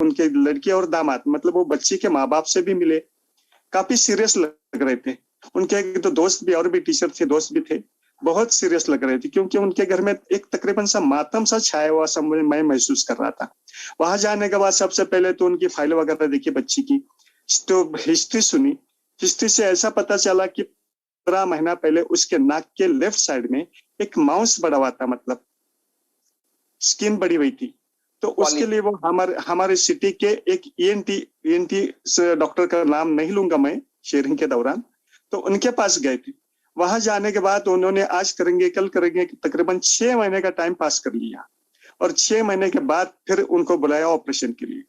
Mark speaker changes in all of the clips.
Speaker 1: उनके लड़की और दामाद मतलब वो बच्ची के माँ बाप से भी मिले, काफी सीरियस लग रहे थे। उनके एक तो दोस्त भी और भी टीचर थे, दोस्त भी थे, बहुत सीरियस लग रहे थे क्योंकि उनके घर में एक तकरीबन सा मातम सा छाया हुआ सब मैं महसूस कर रहा था। वहां जाने के बाद सबसे पहले तो उनकी फाइल वगैरह देखी बच्ची की, तो हिस्ट्री सुनी। हिस्ट्री से ऐसा पता चला कि 15 महीना पहले उसके नाक के लेफ्ट साइड में एक माउस बड़ा हुआ था, मतलब स्किन बड़ी हुई थी। तो उसके लिए वो हमारे सिटी के एक ईएनटी डॉक्टर का नाम नहीं लूंगा मैं शेयरिंग के दौरान, तो उनके पास गए थे। वहां जाने के बाद उन्होंने आज करेंगे कल करेंगे तकरीबन 6 महीने का टाइम पास कर लिया, और 6 महीने के बाद फिर उनको बुलाया ऑपरेशन के लिए।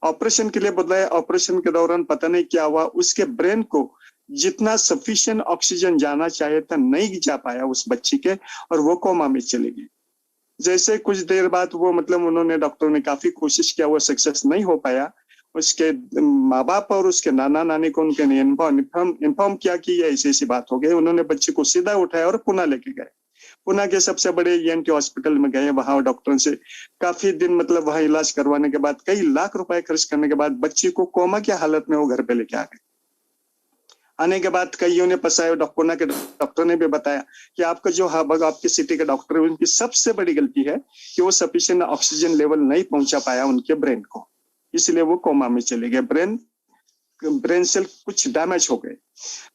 Speaker 1: ऑपरेशन के लिए बुलाया, ऑपरेशन के दौरान पता नहीं क्या हुआ, उसके ब्रेन को जितना सफिशिएंट ऑक्सीजन जाना चाहिए था नहीं जा पाया उस बच्ची के, और वो कोमा में चले गई। जैसे कुछ देर बाद वो मतलब उन्होंने डॉक्टर ने काफी कोशिश किया, वो सक्सेस नहीं हो पाया। उसके माँ बाप और उसके नाना नानी को उनके इन्फॉर्म किया कि ये ऐसी ऐसी बात हो गई। उन्होंने बच्चे को सीधा उठाया और पुणे लेके गए। पुणे के सबसे बड़े ईएनटी हॉस्पिटल में गए, वहां डॉक्टरों से काफी दिन मतलब वहां इलाज करवाने के बाद कई लाख रुपए खर्च करने के बाद बच्ची को कोमा की हालत में वो घर पे लेके आ गए। आने के बाद कईयों ने पसाया, पुणे के डॉक्टर ने भी बताया कि आपका जो आपके सिटी के डॉक्टर है उनकी सबसे बड़ी गलती है कि वो सफिशिएंट ऑक्सीजन लेवल नहीं पहुंचा पाया उनके ब्रेन को, इसलिए वो कोमा में चले गए। ब्रेन सेल कुछ डैमेज हो गए।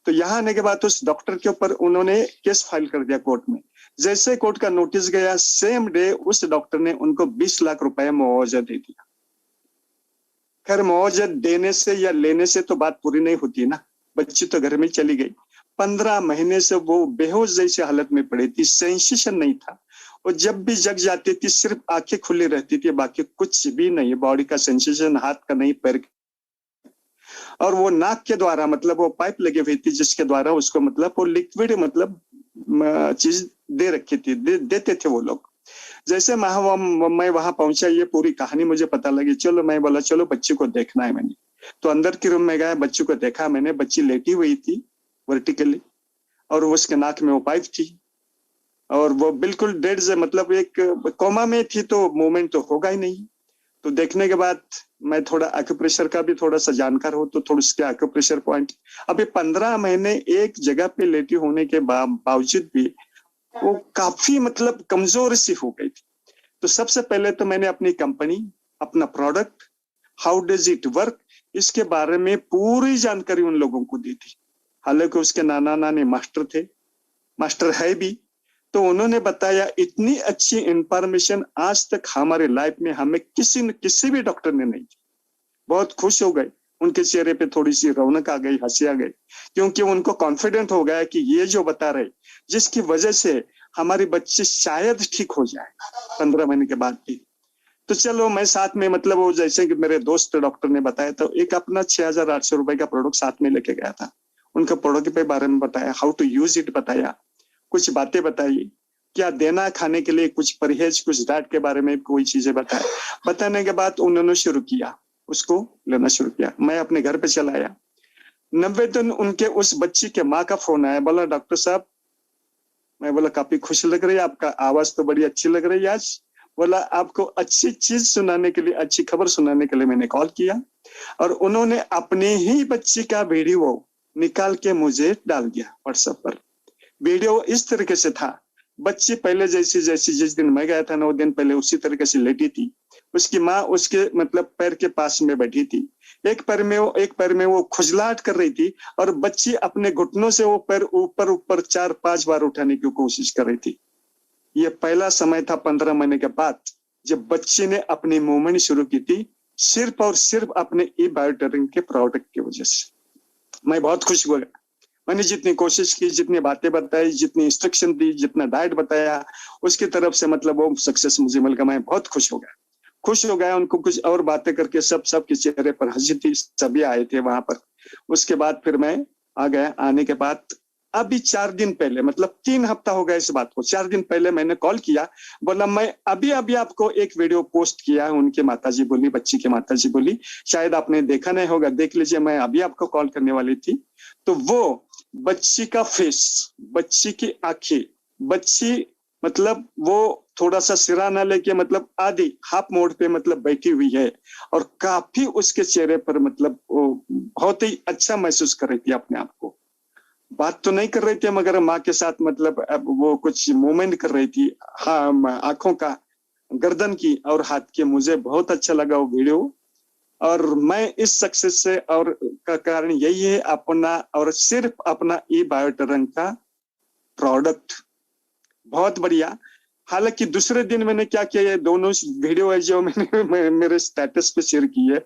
Speaker 1: तो यहाँ आने के बाद उस डॉक्टर के ऊपर उन्होंने केस फाइल कर दिया कोर्ट में। जैसे कोर्ट का नोटिस गया, सेम डे उस डॉक्टर ने उनको 20 लाख रुपए मुआवजा दे दिया। खैर मुआवजा देने से या लेने से तो बात पूरी नहीं होती ना, बच्ची तो घर में चली गई। 15 महीने से वो बेहोश जैसी हालत में पड़ी थी, सेंसेशन नहीं था, और जब भी जग जाती थी सिर्फ आंखें खुली रहती थी, बाकी कुछ भी नहीं, बॉडी का सेंसेशन हाथ का नहीं, पैर का। और वो नाक के द्वारा मतलब वो पाइप लगी हुई थी जिसके द्वारा उसको मतलब वो लिक्विड मतलब चीज दे रखी थी, देते थे वो लोग। जैसे मैं वहां पहुंचा, ये पूरी कहानी मुझे पता लगी। चलो मैं बोला चलो बच्ची को देखना है। मैंने तो अंदर के रूम में गया, बच्ची को देखा मैंने। बच्ची लेटी हुई थी वर्टिकली, और उसके नाक में वो पाइप थी, और वो बिल्कुल डेड से मतलब एक कोमा में थी, तो मूवमेंट तो होगा ही नहीं। तो देखने के बाद मैं थोड़ा एक्यूप्रेशर का भी थोड़ा सा जानकार हूं, तो थोड़ा उसके एक्यूप्रेशर पॉइंट अभी 15 महीने एक जगह पे लेटी होने के बावजूद भी वो काफी मतलब कमजोर सी हो गई थी। तो सबसे पहले तो मैंने अपनी कंपनी, अपना product, how does it work, इसके बारे में पूरी जानकारी उन लोगों को दी थी। हालांकि उसके नाना नानी मास्टर थे, मास्टर है भी, तो उन्होंने बताया इतनी अच्छी इंफॉर्मेशन आज तक हमारे लाइफ में हमें किसी भी डॉक्टर ने नहीं दी। बहुत खुश हो गए, उनके चेहरे पे थोड़ी सी रौनक आ गई, हंसी आ गई, क्योंकि उनको कॉन्फिडेंट हो गया कि ये जो बता रहे, जिसकी वजह से हमारी बच्ची शायद ठीक हो जाए 15 महीने के बाद भी। तो चलो मैं साथ में मतलब वो जैसे कि मेरे दोस्त डॉक्टर ने बताया, तो एक अपना 6,800 रुपए का प्रोडक्ट साथ में लेके गया था। उनका प्रोडक्ट के बारे में बताया, हाउ टू यूज इट बताया, कुछ बातें बताई, क्या देना खाने के लिए, कुछ परहेज, कुछ डाइट के बारे में कोई चीजें बताया। बताने के बाद उन्होंने शुरू किया, उसको लेना शुरू किया। मैं अपने घर पे चला आया। 90 दिन उनके उस बच्ची के माँ का फोन आया, बोला डॉक्टर साहब, मैं बोला काफी खुश लग रही है, आपका आवाज तो बड़ी अच्छी लग रही है आज। बोला आपको अच्छी चीज सुनाने के लिए, अच्छी खबर सुनाने के लिए मैंने कॉल किया। और उन्होंने अपने ही बच्ची का वीडियो निकाल के मुझे डाल दिया व्हाट्सएप पर। वीडियो इस तरीके से था, बच्ची पहले जैसी जिस दिन मैं गया था 9 दिन पहले उसी तरीके से लेटी थी। उसकी माँ उसके मतलब पैर के पास में बैठी थी, एक पैर में वो खुजलाहट कर रही थी, और बच्ची अपने घुटनों से वो पैर ऊपर ऊपर 4-5 बार उठाने की कोशिश कर रही थी। ये पहला समय था 15 महीने के बाद जब बच्ची ने अपनी मूवमेंट शुरू की थी, सिर्फ और सिर्फ अपने ई बायोटेरिंग के प्रोडक्ट की वजह से। मैं बहुत खुश हुआ। मैंने जितनी कोशिश की, जितनी बातें बताई, जितनी इंस्ट्रक्शन दी, जितना डाइट बताया, उसकी तरफ से मतलब वो सक्सेस मुझे मिल गया। मैं बहुत खुश हो गया। उनको कुछ और बातें करके सबके चेहरे पर हंसी थी, सभी आए थे वहां पर। उसके बाद फिर मैं आ गया। आने के बाद अभी 4 दिन पहले, मतलब 3 हफ्ता हो गया इस बात को, 4 दिन पहले मैंने कॉल किया, बोला मैं अभी आपको एक वीडियो पोस्ट किया है। उनके माताजी बोली, बच्ची की माताजी बोली, शायद आपने देखा नहीं होगा, देख लीजिए, मैं अभी आपको कॉल करने वाली थी। तो वो बच्ची का फेस, बच्ची की आंखें, बच्ची मतलब वो थोड़ा सा सिरा ना लेके मतलब आधी हाफ मोड पे मतलब बैठी हुई है, और काफी उसके चेहरे पर मतलब वो बहुत ही अच्छा महसूस कर रही थी अपने आप को। बात तो नहीं कर रही थी मगर माँ के साथ मतलब अब वो कुछ मूवमेंट कर रही थी, हाँ, आंखों का, गर्दन की और हाथ की। मुझे बहुत अच्छा लगा वो वीडियो। और मैं इस सक्सेस से और का कारण यही है अपना और सिर्फ अपना ई बायोटरंग का प्रोडक्ट। बहुत बढ़िया। हालांकि दूसरे दिन मैंने क्या किया, ये दोनों वीडियो है जो मैंने मेरे स्टेटस पे शेयर की है,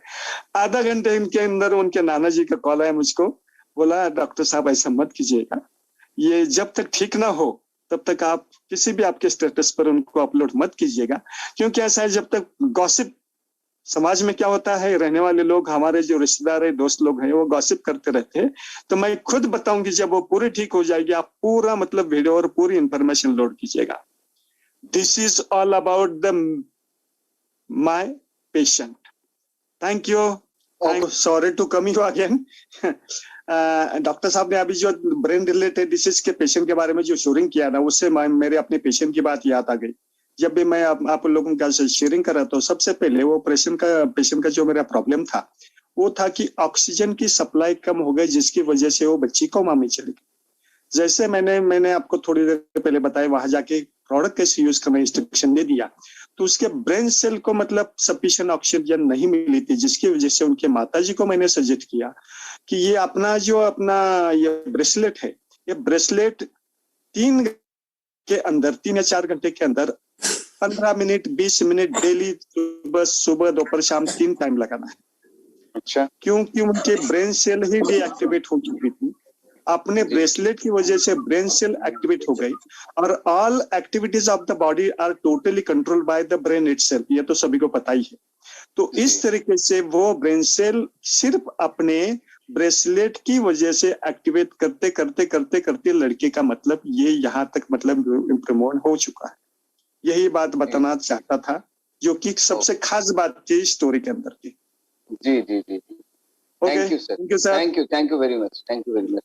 Speaker 1: आधा घंटे इनके अंदर उनके नाना जी का कॉल आया मुझको, बोला डॉक्टर साहब ऐसा मत कीजिएगा, ये जब तक ठीक ना हो तब तक आप किसी भी आपके स्टेटस पर उनको अपलोड मत कीजिएगा। क्योंकि ऐसा है, जब तक गॉसिप, समाज में क्या होता है, रहने वाले लोग, हमारे जो रिश्तेदार है, दोस्त लोग हैं, वो गॉसिप करते रहते हैं। तो मैं खुद बताऊंगी, जब वो पूरी ठीक हो जाएगी आप पूरा मतलब वीडियो और पूरी इंफॉर्मेशन लोड कीजिएगा। This is all about the my patient. Thank you, sorry to come you again. Doctor साहब ने अभी जो ब्रेन रिलेटेड डिसीज के पेशेंट के बारे में जो शेयरिंग किया ना, उससे मेरे अपने पेशेंट की बात याद आ गई। जब भी मैं आप लोगों का शेयरिंग कर रहा था, तो सबसे पहले वो पेशेंट का जो मेरा प्रॉब्लम था वो था कि ऑक्सीजन की सप्लाई कम हो गई, जिसकी वजह से वो बच्ची कोमा में चली गई। जैसे मैंने आपको थोड़ी देर पहले बताया, वहां जाके प्रोडक्ट कैसे यूज करना इंस्ट्रक्शन दे दिया, तो उसके ब्रेन सेल को मतलब सफिशिएंट ऑक्सीजन नहीं मिली थी, जिसकी वजह से उनके माताजी को मैंने सजेस्ट किया कि ये अपना ये ब्रेसलेट है, ये ब्रेसलेट 3 या 4 घंटे के अंदर 15 मिनट 20 मिनट डेली, सुबह दोपहर शाम 3 टाइम लगाना है।
Speaker 2: अच्छा।
Speaker 1: क्योंकि उनके ब्रेन सेल ही डीएक्टिवेट हो चुकी थी, अपने ब्रेसलेट की वजह से ब्रेन सेल एक्टिवेट हो गई। और all activities of the body are totally control by the brain itself, ये तो सभी को पता ही है। तो इस तरीके से वो ब्रेन सेल सिर्फ अपने ब्रेसलेट की वजह से एक्टिवेट करते करते करते करते लड़के का मतलब ये यहाँ तक मतलब इम्प्रूवमेंट हो चुका है। यही बात बताना चाहता था, जो कि सबसे खास बात थी स्टोरी के अंदर की।
Speaker 2: जी जी जी। Thank you sir, thank you very much, thank you very much.